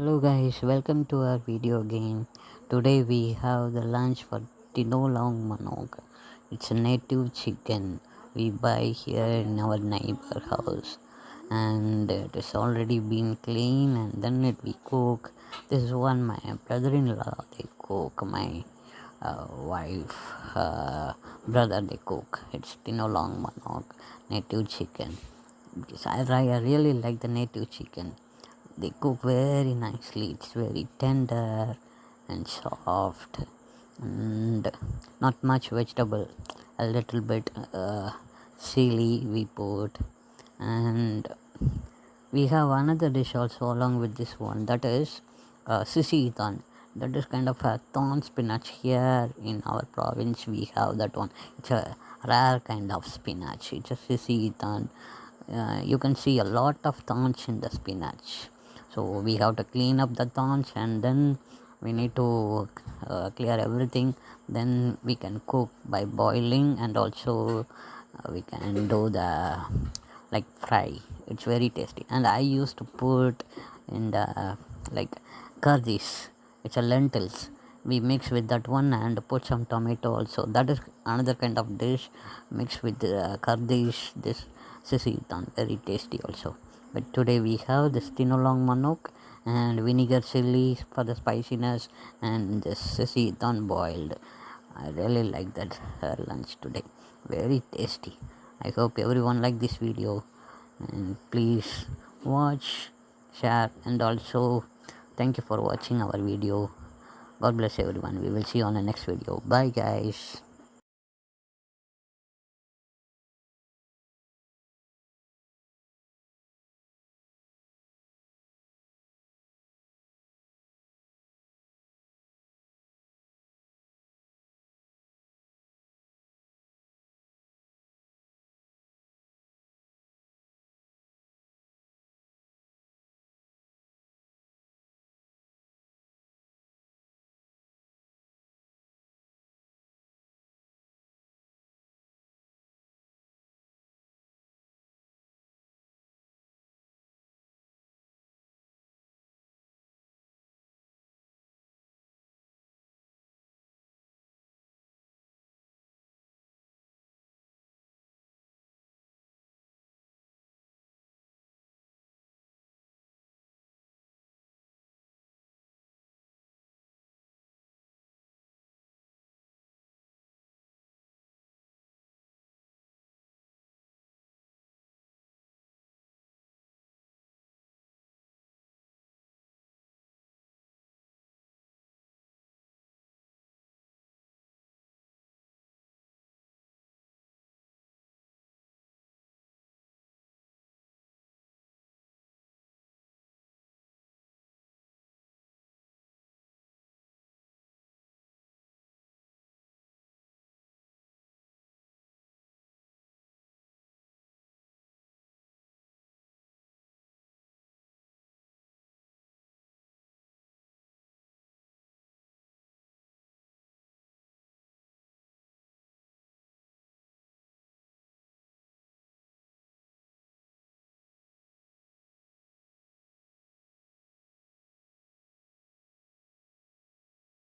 Hello guys, welcome to our video again. Today we have the lunch for Tinolang Manok. It's a native chicken we buy here in our neighbor house, and it is already been cleaned and then we cook. This is one my brother-in-law they cook, my wife brother they cook. It's Tinolang Manok native chicken. Because I really like the native chicken. They cook very nicely. It's very tender and soft, and not much vegetable. A little bit chili we put, and we have another dish also along with this one. That is sisi thorn. That is kind of a thorn spinach. Here in our province, we have that one. It's a rare kind of spinach. It's a sisi thorn. You can see a lot of thorns in the spinach, so we have to clean up the thorns, and then we need to clear everything. Then we can cook by boiling, and also we can do the like fry. It's very tasty, and I used to put in the like curries. It's a lentils. We mix with that one and put some tomato also. That is another kind of dish mixed with curries. This sisitan very tasty also. But today we have this Tinolang Manok and vinegar chili for the spiciness, and this sisitan boiled. I really like that lunch today. Very tasty. I hope everyone like this video, and please watch, share, and also thank you for watching our video. God bless everyone. We will see you on the next video. Bye guys.